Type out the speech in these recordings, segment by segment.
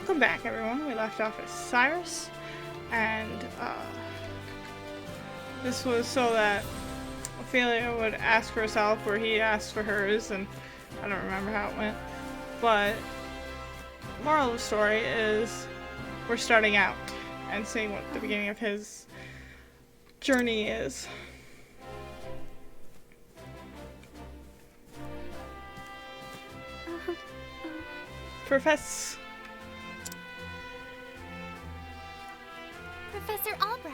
Welcome back, everyone. We left off as Cyrus, and this was so that Ophelia would ask for herself where he asked for hers, and I don't remember how it went. But moral of the story is we're starting out and seeing what the beginning of his journey is. Professor Albright.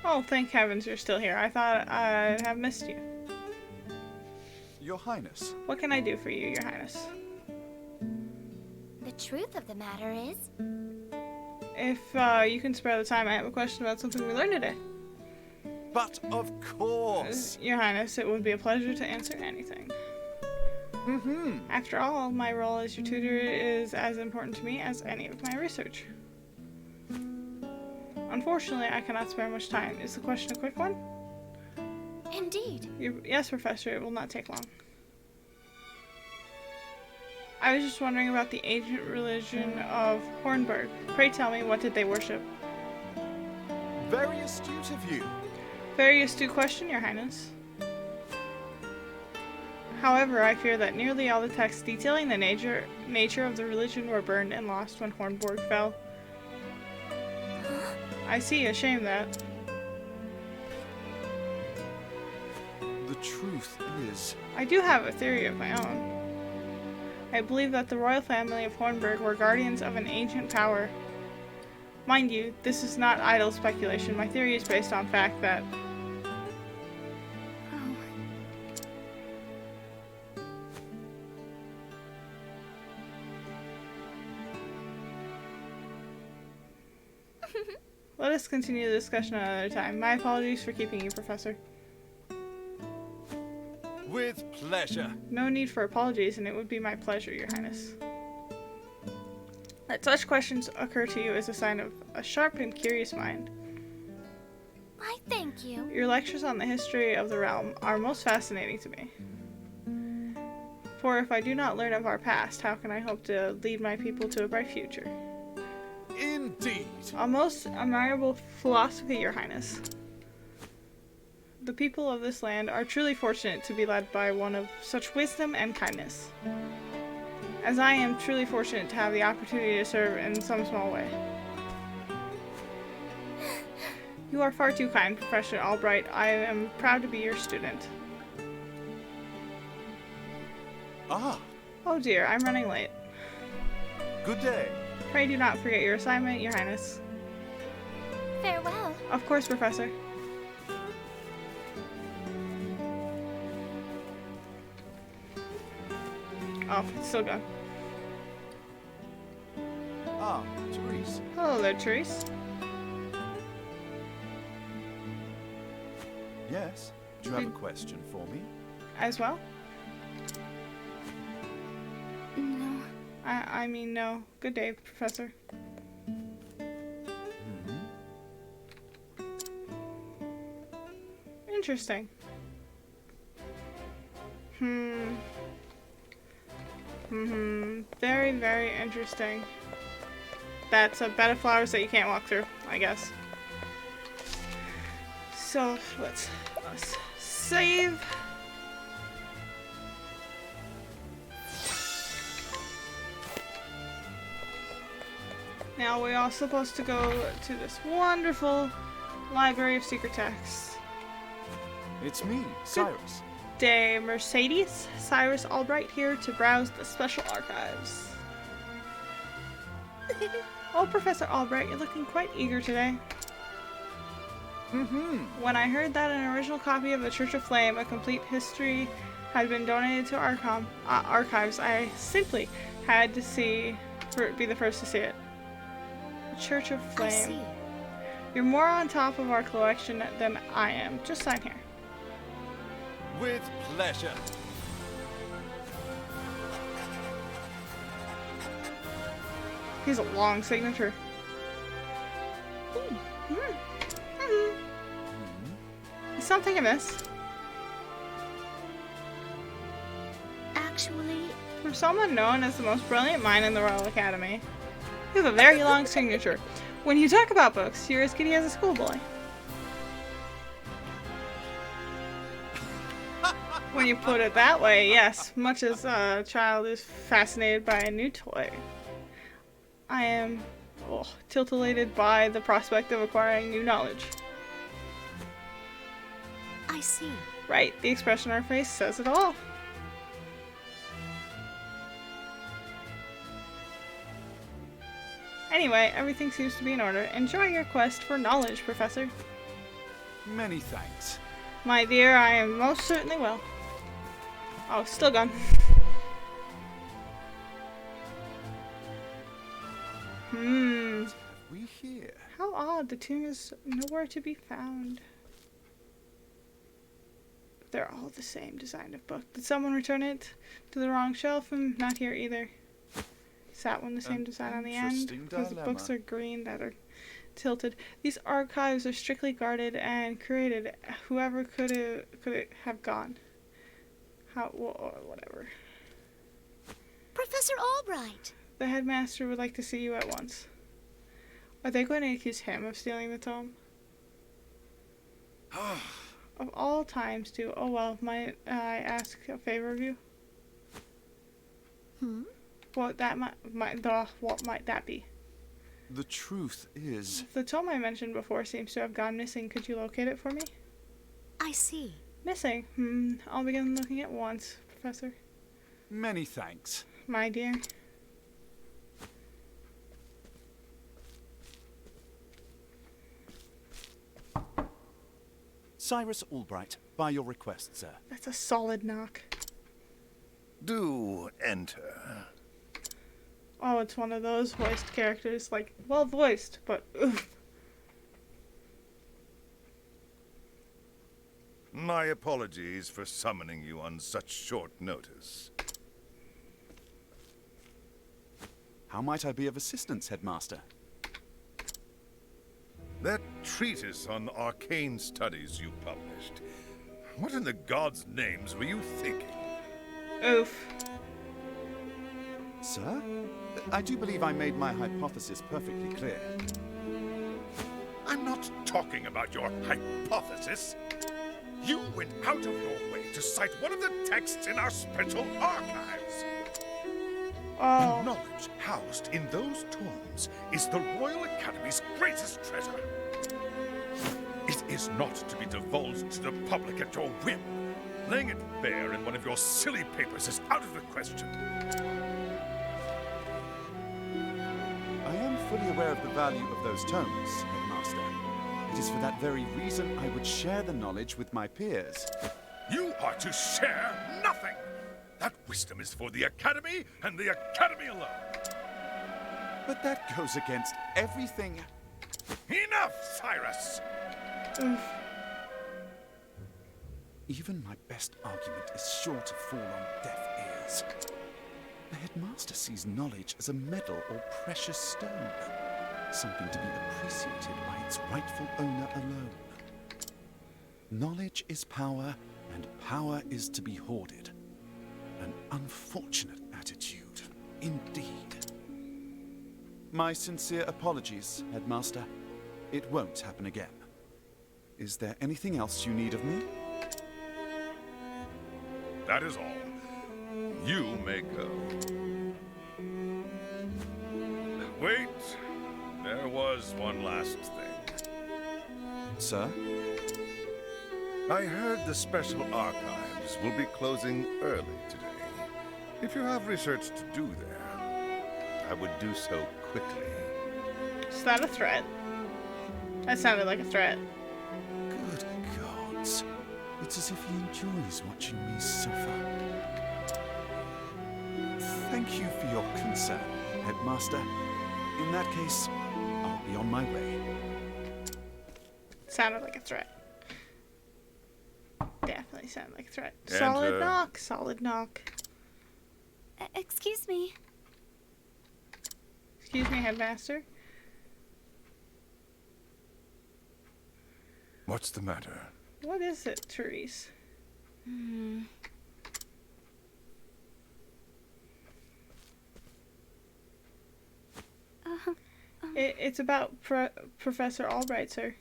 Oh, thank heavens you're still here. I thought I'd have missed you. Your Highness. What can I do for you, Your Highness? The truth of the matter is... If you can spare the time, I have a question about something we learned today. But of course! Your Highness, it would be a pleasure to answer anything. After all, my role as your tutor is as important to me as any of my research. Unfortunately, I cannot spare much time. Is the question a quick one? Indeed. Yes, Professor, it will not take long. I was just wondering about the ancient religion of Hornburg. Pray tell me, what did they worship? Very astute of you. Very astute question, Your Highness. However, I fear that nearly all the texts detailing the nature of the religion were burned and lost when Hornburg fell. I see, a shame that. The truth is... I do have a theory of my own. I believe that the royal family of Hornburg were guardians of an ancient power. Mind you, this is not idle speculation. My theory is based on fact that... Let us continue the discussion another time. My apologies for keeping you, Professor. With pleasure. No need for apologies, and it would be my pleasure, Your Highness. That such questions occur to you is a sign of a sharp and curious mind. Why, thank you. Your lectures on the history of the realm are most fascinating to me. For if I do not learn of our past, how can I hope to lead my people to a bright future? Indeed. A most admirable philosophy, Your Highness. The people of this land are truly fortunate to be led by one of such wisdom and kindness, as I am truly fortunate to have the opportunity to serve in some small way. You are far too kind, Professor Albright. I am proud to be your student. Ah. Oh dear, I'm running late. Good day. Pray do not forget your assignment, Your Highness. Farewell. Of course, Professor. Oh, it's still going. Ah, Therese. Hello there, Therese. Yes? Do you have a question for me? As well? No. I mean, no. Good day, Professor. Interesting. Very, very interesting. That's a bed of flowers that you can't walk through, I guess. So, let's save. Now we're all supposed to go to this wonderful library of secret texts. It's me, Cyrus. Day, Mercedes. Cyrus Albright here to browse the special archives. Oh, Professor Albright, you're looking quite eager today. When I heard that an original copy of the Church of Flame, a complete history, had been donated to archives, I simply had to be the first to see it. The Church of Flame. I see. You're more on top of our collection than I am. Just sign here. With pleasure. He's a long signature. Is something amiss? actually... From someone known as the most brilliant mind in the Royal Academy. He has a very long signature. When you talk about books, you're as giddy as a schoolboy. When you put it that way, yes. Much as a child is fascinated by a new toy, I am titillated by the prospect of acquiring new knowledge. I see. Right, the expression on her face says it all. Anyway, everything seems to be in order. Enjoy your quest for knowledge, Professor. Many thanks. My dear, I am most certainly well. Oh, still gone. We here. How odd, the tomb is nowhere to be found. They're all the same design of book. Did someone return it to the wrong shelf? Not here either. Is that one the same design on the end? Because the books are green that are tilted. These archives are strictly guarded and curated. Whoever could it have gone? Whatever. Professor Albright! The headmaster would like to see you at once. Are they going to accuse him of stealing the tome? Of all times, too. Oh well, might I ask a favor of you? What might that be? The truth is... The tome I mentioned before seems to have gone missing. Could you locate it for me? I see. Missing? I'll begin looking at once, Professor. Many thanks. My dear. Cyrus Albright, by your request, sir. That's a solid knock. Do enter. Oh, it's one of those voiced characters, like, well voiced, but oof. My apologies for summoning you on such short notice. How might I be of assistance, Headmaster? That treatise on arcane studies you published. What in the gods' names were you thinking? Oof. Sir? I do believe I made my hypothesis perfectly clear. I'm not talking about your hypothesis. You went out of your way to cite one of the texts in our special archives. Oh. The knowledge housed in those tomes is the Royal Academy's greatest treasure. It is not to be divulged to the public at your whim. Laying it bare in one of your silly papers is out of the question. I am fully aware of the value of those tomes, Headmaster. It is for that very reason I would share the knowledge with my peers. You are to share nothing! That wisdom is for the Academy and the Academy alone. But that goes against everything... Enough, Cyrus! Oof. Even my best argument is sure to fall on deaf ears. The Headmaster sees knowledge as a medal or precious stone. Something to be appreciated by its rightful owner alone. Knowledge is power, and power is to be hoarded. An unfortunate attitude, indeed. My sincere apologies, Headmaster. It won't happen again. Is there anything else you need of me? That is all. You may go. Wait. There was one last thing. Sir? I heard the special archives will be closing early today. If you have research to do there, I would do so quickly. Is that a threat? That sounded like a threat. Good gods. It's as if he enjoys watching me suffer. Thank you for your concern, Headmaster. In that case, I'll be on my way. Sounded like a threat. Definitely sounded like a threat. Enter. Solid knock. Solid knock. Excuse me. Excuse me, Headmaster. What's the matter? What is it, Therese? It's about Professor Albright, sir.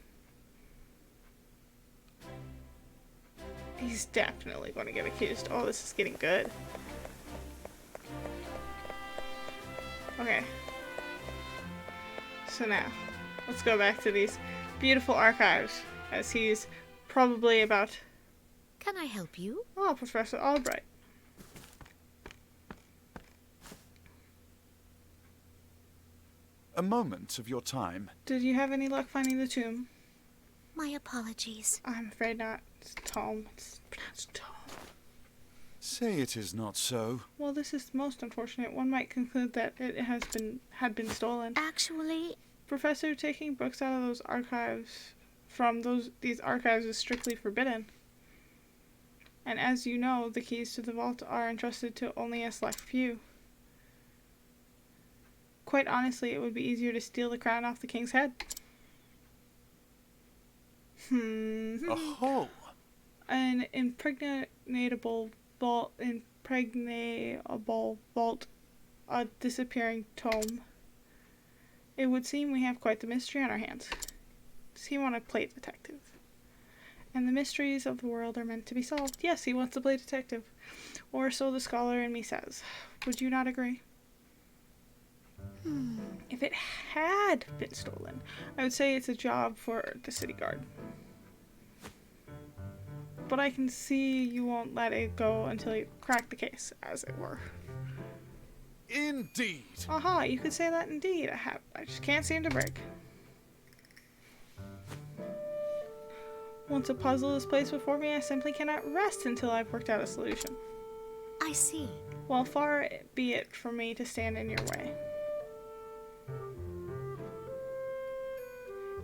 He's definitely going to get accused. Oh, this is getting good. Okay. So now, let's go back to these beautiful archives, as he's probably about... Can I help you? Oh, Professor Albright. A moment of your time. Did you have any luck finding the tomb? My apologies. I'm afraid not. It's tome. It's pronounced tome. Say it is not so. Well, this is most unfortunate. One might conclude that it had been stolen. Actually, Professor, taking books out of those archives from these archives is strictly forbidden. And as you know, the keys to the vault are entrusted to only a select few. Quite honestly, it would be easier to steal the crown off the king's head. Oh. An impregnable vault, a disappearing tome. It would seem we have quite the mystery on our hands. Does he want to play detective? And the mysteries of the world are meant to be solved. Yes, he wants to play detective. Or so the scholar in me says. Would you not agree? If it had been stolen, I would say it's a job for the city guard. But I can see you won't let it go until you crack the case, as it were. Indeed. Aha, you could say that indeed. I just can't seem to break. Once a puzzle is placed before me, I simply cannot rest until I've worked out a solution. I see. Well, far be it from me to stand in your way.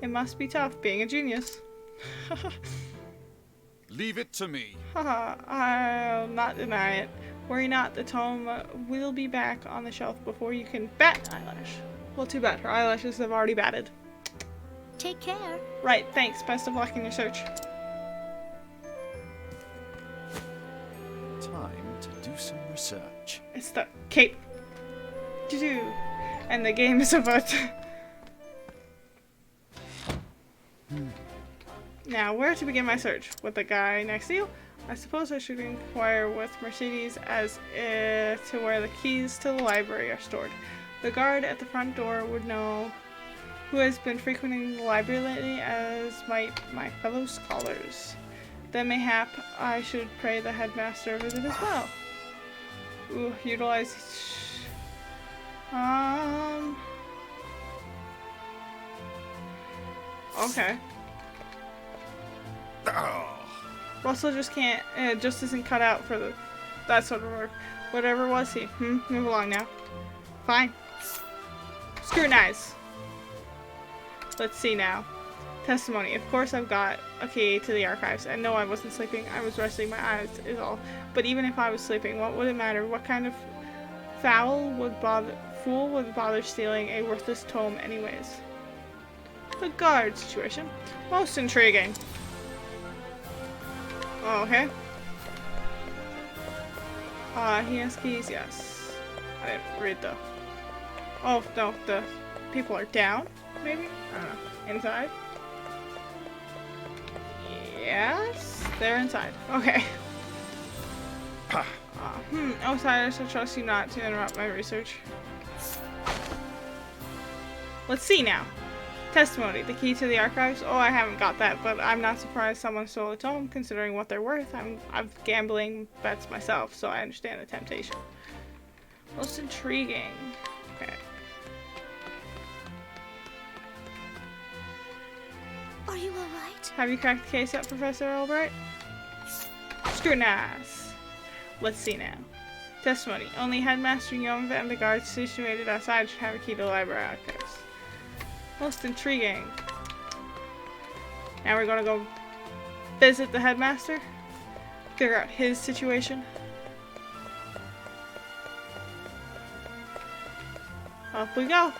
It must be tough being a genius. Leave it to me. Haha, I'll not deny it. Worry not, the tome will be back on the shelf before you can bat an eyelash. Well, too bad, her eyelashes have already batted. Take care. Right, thanks. Best of luck in your search. Time to do some research. It's the cape. Doo-doo. And the game is about. Now, where to begin my search? With the guy next to you? I suppose I should inquire with Mercedes as to where the keys to the library are stored. The guard at the front door would know who has been frequenting the library lately, as might my fellow scholars. Then mayhap I should pray the headmaster a visit as well. Ooh, utilize... Okay. Russell just can't, just isn't cut out for that sort of work. Whatever was he? Move along now. Fine. Scrutinize. Let's see now. Testimony. Of course I've got a key to the archives. And no, I wasn't sleeping. I was resting my eyes is all. But even if I was sleeping, what would it matter? What kind of fool would bother stealing a worthless tome anyways? The guard situation. Most intriguing. Oh, okay. He has keys, yes. I didn't read the... Oh, no, the people are down, maybe? I don't know. Inside? Yes, they're inside. Okay. Oh, Cyrus, I trust you not to interrupt my research. Let's see now. Testimony. The key to the archives? Oh, I haven't got that, but I'm not surprised someone stole a tome, considering what they're worth. I've gambling bets myself, so I understand the temptation. Most intriguing. Okay. Are you alright? Have you cracked the case yet, Professor Albright? Scrutinize. Let's see now. Testimony. Only Headmaster Young and the guards situated outside should have a key to the library archives. Most intriguing. Now we're gonna go visit the headmaster, figure out his situation. Up we go.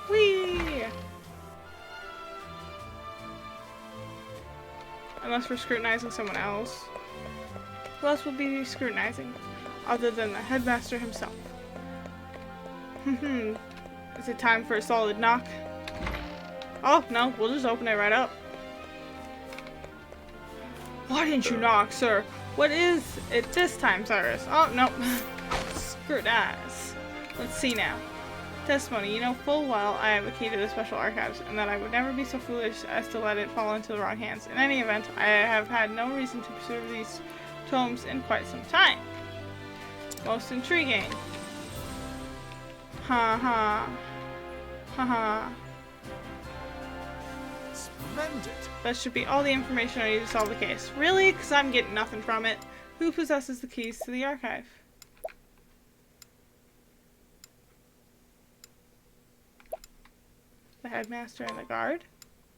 Whee! Unless we're scrutinizing someone else. Who else will be scrutinizing other than the headmaster himself? Is it time for a solid knock? Oh, no, we'll just open it right up. Why didn't you knock, sir? What is it this time, Cyrus? Oh, no. Screw that. Let's see now. Testimony. You know full well I have a key to the special archives, and that I would never be so foolish as to let it fall into the wrong hands. In any event, I have had no reason to preserve these tomes in quite some time. Most intriguing. Ha ha. Ha ha. Splendid! That should be all the information I need to solve the case. Really? Because I'm getting nothing from it. Who possesses the keys to the archive? The headmaster and the guard?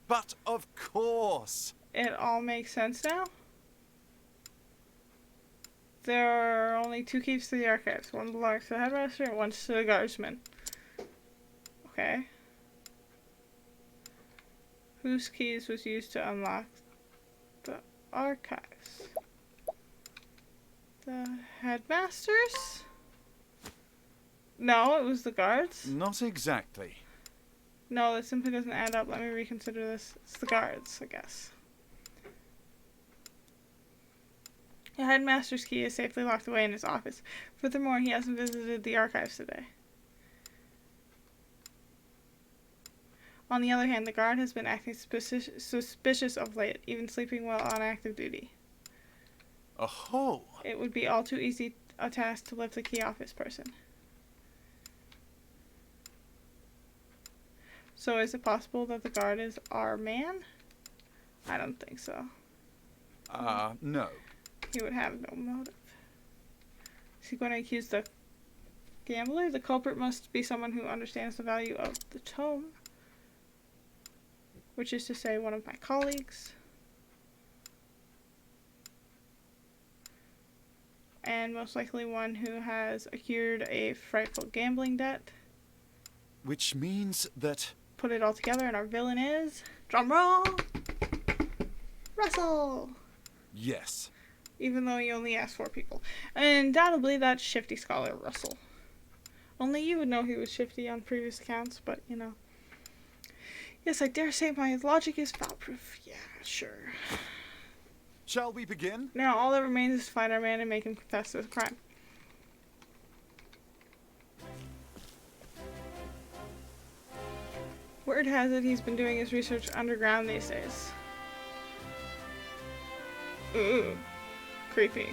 But of course! It all makes sense now? There are only 2 keys to the archives. One belongs to the headmaster and one to the guardsman. Okay. Whose keys was used to unlock the archives? The headmaster's? No, it was the guards. Not exactly. No, that simply doesn't add up. Let me reconsider this. It's the guards, I guess. The headmaster's key is safely locked away in his office. Furthermore, he hasn't visited the archives today. On the other hand, the guard has been acting suspicious of late, even sleeping while on active duty. Oh! It would be all too easy a task to lift the key off his person. So is it possible that the guard is our man? I don't think so. No. He would have no motive. Is he going to accuse the gambler? The culprit must be someone who understands the value of the tome. Which is to say, one of my colleagues. And most likely one who has accrued a frightful gambling debt. Which means that... Put it all together and our villain is... Drum roll! Russell! Yes. Even though he only asked 4 people. And undoubtedly that's Shifty Scholar Russell. Only you would know he was shifty on previous accounts, but you know. Yes, I dare say my logic is foul-proof. Yeah, sure. Shall we begin? Now all that remains is to find our man and make him confess to the crime. Word has it he's been doing his research underground these days. Ooh. Creepy.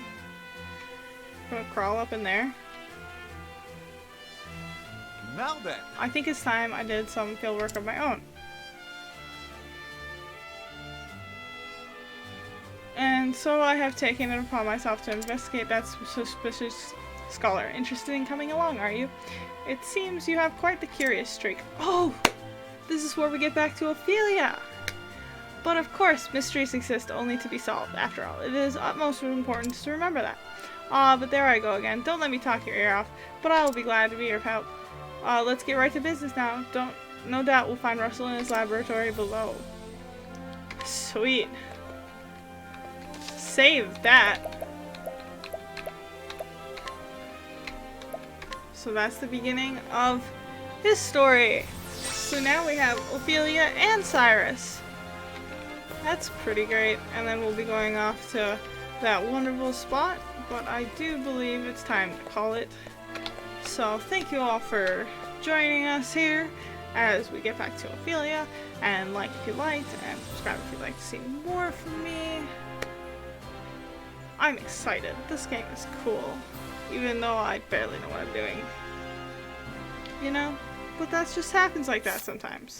Gonna crawl up in there. Now then. I think it's time I did some field work of my own. And so I have taken it upon myself to investigate that suspicious scholar. Interested in coming along, are you? It seems you have quite the curious streak. Oh! This is where we get back to Ophelia! But of course, mysteries exist only to be solved, after all. It is utmost importance to remember that. But there I go again. Don't let me talk your ear off, but I will be glad to be your help. Let's get right to business now. No doubt we'll find Russell in his laboratory below. Sweet. Save that. So that's the beginning of his story. So now we have Ophelia and Cyrus. That's pretty great. And then we'll be going off to that wonderful spot. But I do believe it's time to call it. So thank you all for joining us here as we get back to Ophelia. And like if you liked, and subscribe if you'd like to see more from me. I'm excited. This game is cool. Even though I barely know what I'm doing. You know? But that just happens like that sometimes.